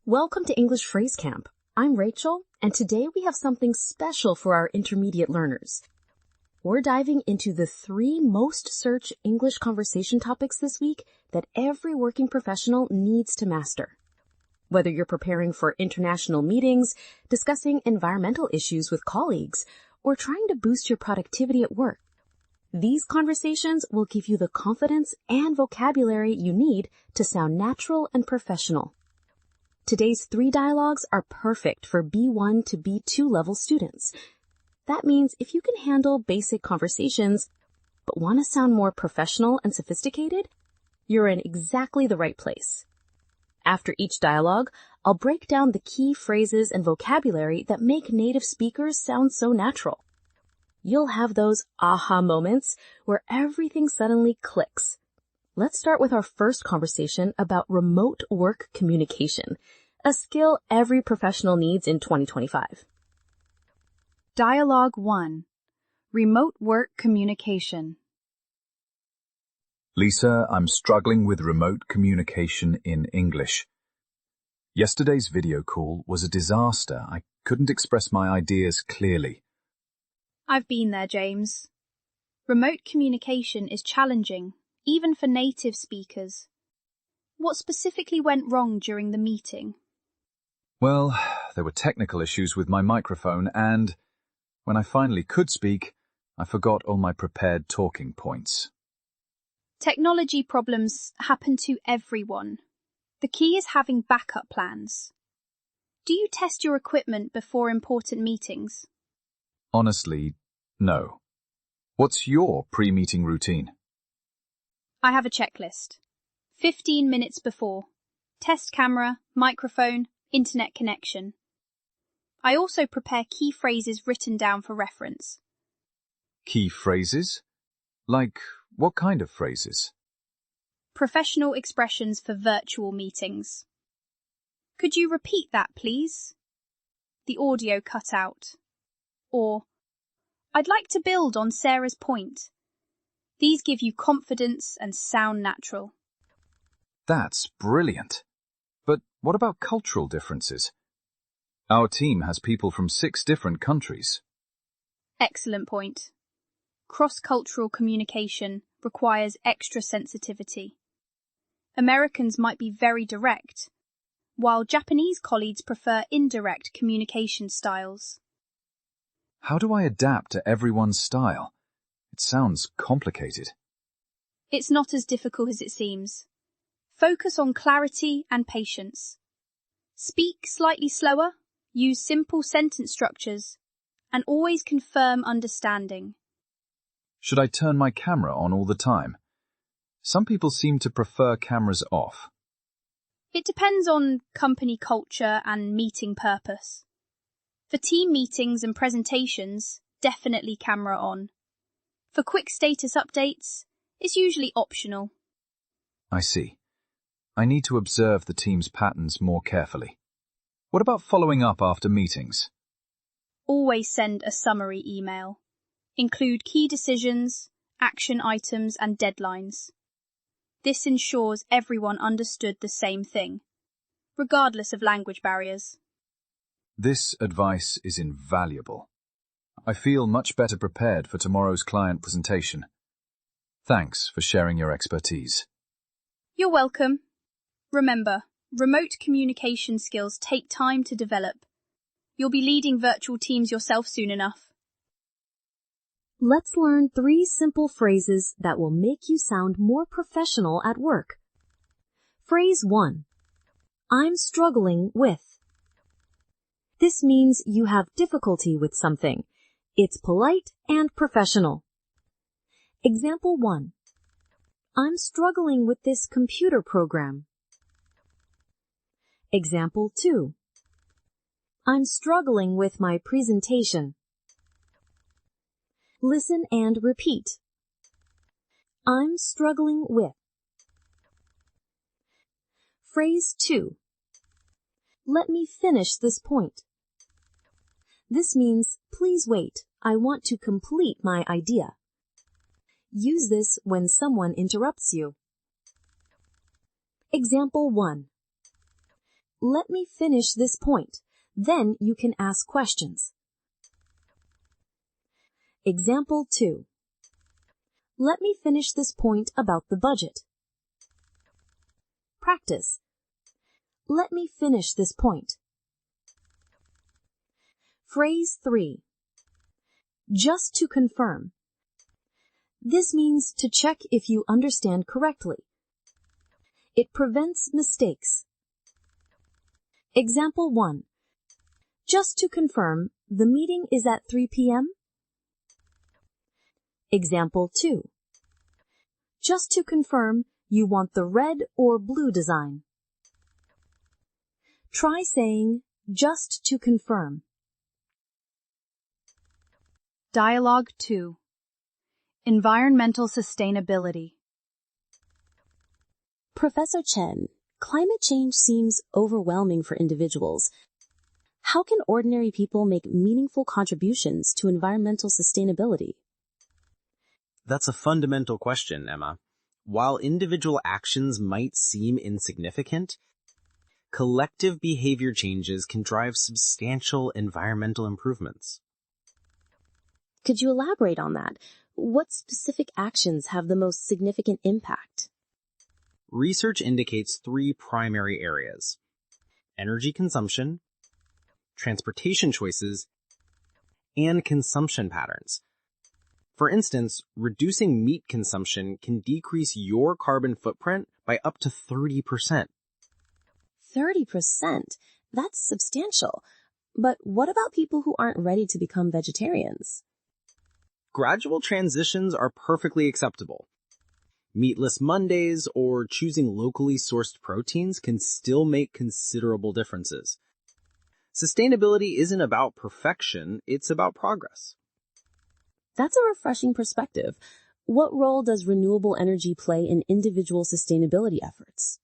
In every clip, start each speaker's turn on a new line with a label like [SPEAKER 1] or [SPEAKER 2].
[SPEAKER 1] Welcome to English Phrase Camp. I'm Rachel, and today we have something special for our intermediate learners. We're diving into the 3 most searched English conversation topics this week that every working professional needs to master. Whether you're preparing for international meetings, discussing environmental issues with colleagues, or trying to boost your productivity at work, these conversations will give you the confidence and vocabulary you need to sound natural and professional. Today's 3 dialogues are perfect for B1 to B2 level students. That means if you can handle basic conversations, but want to sound more professional and sophisticated, you're in exactly the right place. After each dialogue, I'll break down the key phrases and vocabulary that make native speakers sound so natural. You'll have those aha moments where everything suddenly clicks. Let's start with our first conversation about remote work communication, a skill every professional needs in 2025.
[SPEAKER 2] Dialogue 1. Remote work communication.
[SPEAKER 3] Lisa, I'm struggling with remote communication in English. Yesterday's video call was a disaster. I couldn't express my ideas clearly.
[SPEAKER 2] I've been there, James. Remote communication is challenging, even for native speakers. What specifically went wrong during the meeting?
[SPEAKER 3] Well, there were technical issues with my microphone and, when I finally could speak, I forgot all my prepared talking points.
[SPEAKER 2] Technology problems happen to everyone. The key is having backup plans. Do you test your equipment before important meetings?
[SPEAKER 3] Honestly, no. What's your pre-meeting routine?
[SPEAKER 2] I have a checklist. 15 minutes before. Test camera, microphone, internet connection. I also prepare key phrases written down for reference.
[SPEAKER 3] Key phrases? Like, what kind of phrases?
[SPEAKER 2] Professional expressions for virtual meetings. Could you repeat that, please? The audio cut out. Or, I'd like to build on Sarah's point. These give you confidence and sound natural.
[SPEAKER 3] That's brilliant. But what about cultural differences? Our team has people from 6 different countries.
[SPEAKER 2] Excellent point. Cross-cultural communication requires extra sensitivity. Americans might be very direct, while Japanese colleagues prefer indirect communication styles.
[SPEAKER 3] How do I adapt to everyone's style? It sounds complicated.
[SPEAKER 2] It's not as difficult as it seems. Focus on clarity and patience. Speak slightly slower, use simple sentence structures, and always confirm understanding.
[SPEAKER 3] Should I turn my camera on all the time? Some people seem to prefer cameras off.
[SPEAKER 2] It depends on company culture and meeting purpose. For team meetings and presentations, definitely camera on. For quick status updates, it's usually optional.
[SPEAKER 3] I see. I need to observe the team's patterns more carefully. What about following up after meetings?
[SPEAKER 2] Always send a summary email. Include key decisions, action items, and deadlines. This ensures everyone understood the same thing, regardless of language barriers.
[SPEAKER 3] This advice is invaluable. I feel much better prepared for tomorrow's client presentation. Thanks for sharing your expertise.
[SPEAKER 2] You're welcome. Remember, remote communication skills take time to develop. You'll be leading virtual teams yourself soon enough.
[SPEAKER 1] Let's learn 3 simple phrases that will make you sound more professional at work. Phrase 1. I'm struggling with. This means you have difficulty with something. It's polite and professional. Example 1. I'm struggling with this computer program. Example 2. I'm struggling with my presentation. Listen and repeat. I'm struggling with. Phrase 2. Let me finish this point. This means, please wait, I want to complete my idea. Use this when someone interrupts you. Example 1. let me finish this point. Then you can ask questions. Example 2. Let me finish this point about the budget. Practice. Let me finish this point. Phrase 3. Just to confirm. This means to check if you understand correctly. It prevents mistakes. Example 1. Just to confirm, the meeting is at 3 p.m.? Example 2. Just to confirm, you want the red or blue design. Try saying, just to confirm.
[SPEAKER 2] Dialogue 2. Environmental sustainability.
[SPEAKER 1] Professor Chen, climate change seems overwhelming for individuals. How can ordinary people make meaningful contributions to environmental sustainability?
[SPEAKER 4] That's a fundamental question, Emma. While individual actions might seem insignificant, collective behavior changes can drive substantial environmental improvements.
[SPEAKER 1] Could you elaborate on that? What specific actions have the most significant impact?
[SPEAKER 4] Research indicates 3 primary areas: energy consumption, transportation choices, and consumption patterns. For instance, reducing meat consumption can decrease your carbon footprint by up to 30%.
[SPEAKER 1] 30%? That's substantial. But what about people who aren't ready to become vegetarians?
[SPEAKER 4] Gradual transitions are perfectly acceptable. Meatless Mondays or choosing locally sourced proteins can still make considerable differences. Sustainability isn't about perfection, it's about progress.
[SPEAKER 1] That's a refreshing perspective. What role does renewable energy play in individual sustainability efforts?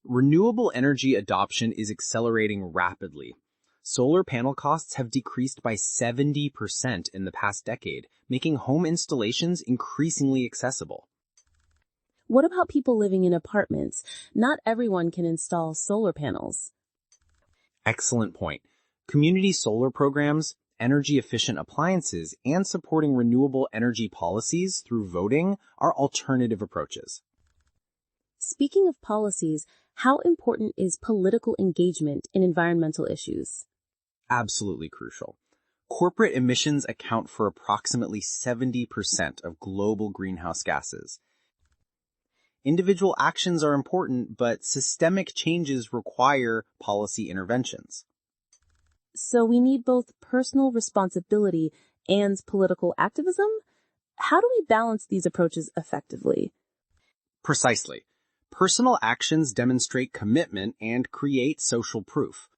[SPEAKER 4] Renewable energy adoption is accelerating rapidly. Solar panel costs have decreased by 70% in the past decade, making home installations increasingly accessible.
[SPEAKER 1] What about people living in apartments? Not everyone can install solar panels.
[SPEAKER 4] Excellent point. Community solar programs, energy-efficient appliances, and supporting renewable energy policies through voting are alternative approaches.
[SPEAKER 1] Speaking of policies, how important is political engagement in environmental issues?
[SPEAKER 4] Absolutely crucial. Corporate emissions account for approximately 70% of global greenhouse gases. Individual actions are important, but systemic changes require policy interventions.
[SPEAKER 1] So we need both personal responsibility and political activism? How do we balance these approaches effectively?
[SPEAKER 4] Precisely. Personal actions demonstrate commitment and create social proof,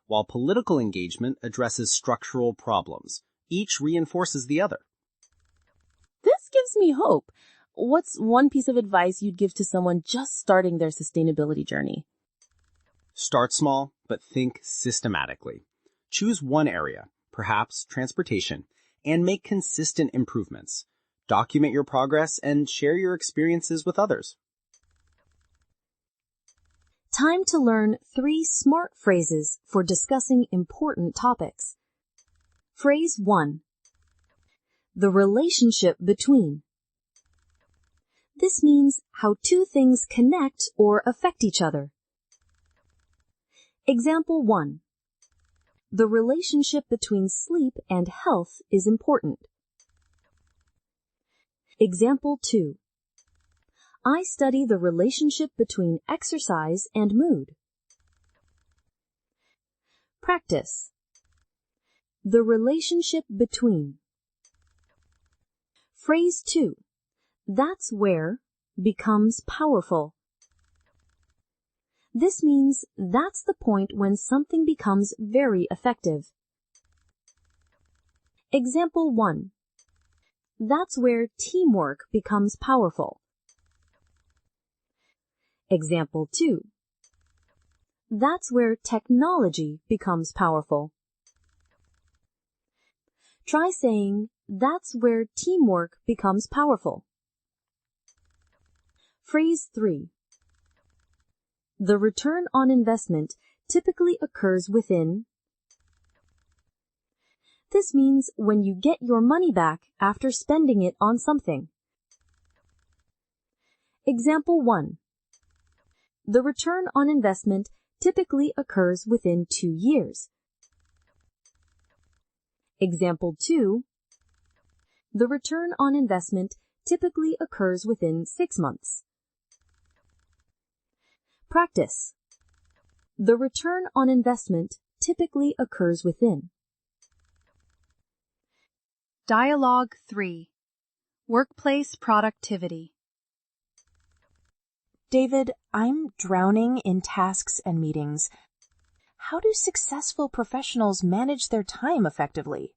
[SPEAKER 4] while political engagement addresses structural problems. Each reinforces the other.
[SPEAKER 1] This gives me hope. What's one piece of advice you'd give to someone just starting their sustainability journey?
[SPEAKER 4] Start small, but think systematically. Choose one area, perhaps transportation, and make consistent improvements. Document your progress and share your experiences with others.
[SPEAKER 1] Time to learn 3 smart phrases for discussing important topics. Phrase 1. The relationship between. This means how 2 things connect or affect each other. Example 1. The relationship between sleep and health is important. Example 2. I study the relationship between exercise and mood. Practice. The relationship between. Phrase 2. That's where becomes powerful. This means that's the point when something becomes very effective. Example 1. That's where teamwork becomes powerful. Example 2. That's where technology becomes powerful. Try saying, that's where teamwork becomes powerful. Phrase 3. The return on investment typically occurs within. This means when you get your money back after spending it on something. Example 1. The return on investment typically occurs within 2 years. Example 2. The return on investment typically occurs within 6 months. Practice. The return on investment typically occurs within.
[SPEAKER 2] Dialogue 3. Workplace productivity.
[SPEAKER 5] David, I'm drowning in tasks and meetings. How do successful professionals manage their time effectively?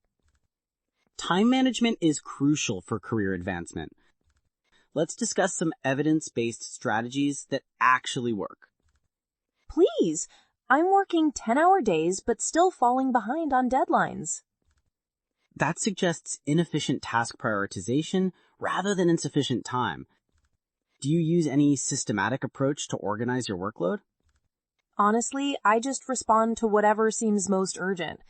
[SPEAKER 6] Time management is crucial for career advancement. Let's discuss some evidence-based strategies that actually work.
[SPEAKER 5] Please, I'm working 10-hour days but still falling behind on deadlines.
[SPEAKER 6] That suggests inefficient task prioritization rather than insufficient time. Do you use any systematic approach to organize your workload?
[SPEAKER 5] Honestly, I just respond to whatever seems most urgent.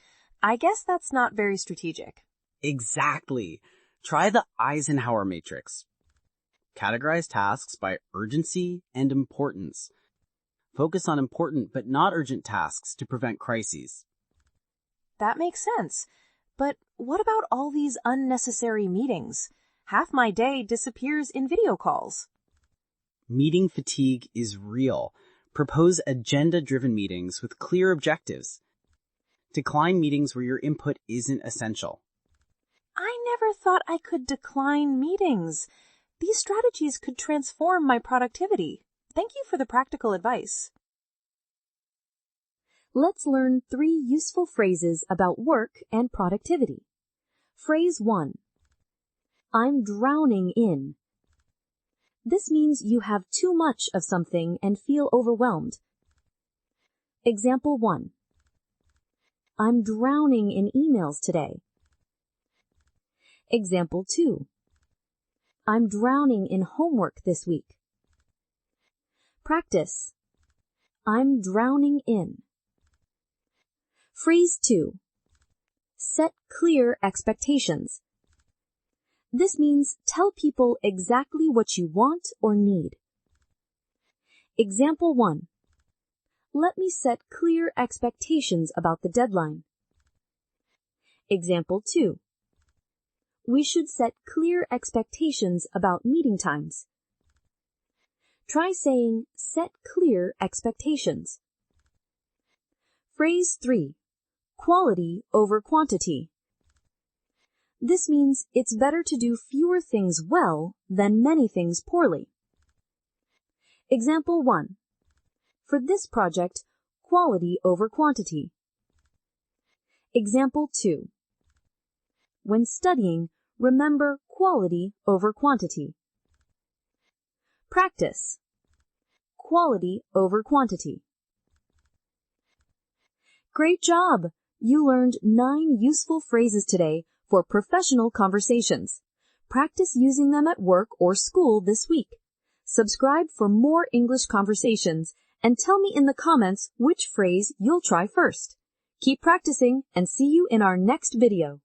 [SPEAKER 5] I guess that's not very strategic.
[SPEAKER 6] Exactly. Try the Eisenhower matrix. Categorize tasks by urgency and importance. Focus on important but not urgent tasks to prevent crises.
[SPEAKER 5] That makes sense. But what about all these unnecessary meetings? Half my day disappears in video calls.
[SPEAKER 6] Meeting fatigue is real. Propose agenda-driven meetings with clear objectives. Decline meetings where your input isn't essential.
[SPEAKER 5] I never thought I could decline meetings. These strategies could transform my productivity. Thank you for the practical advice.
[SPEAKER 1] Let's learn 3 useful phrases about work and productivity. Phrase 1. I'm drowning in. This means you have too much of something and feel overwhelmed. Example 1. I'm drowning in emails today. Example 2. I'm drowning in homework this week. Practice. I'm drowning in. Phrase 2. Set clear expectations. This means tell people exactly what you want or need. Example 1. Let me set clear expectations about the deadline. Example 2. We should set clear expectations about meeting times. Try saying, set clear expectations. Phrase 3. Quality over quantity. This means it's better to do fewer things well than many things poorly. Example 1. For this project, quality over quantity. Example 2. When studying, remember quality over quantity. Practice. Quality over quantity. Great job! You learned 9 useful phrases today for professional conversations. Practice using them at work or school this week. Subscribe for more English conversations and tell me in the comments which phrase you'll try first. Keep practicing and see you in our next video.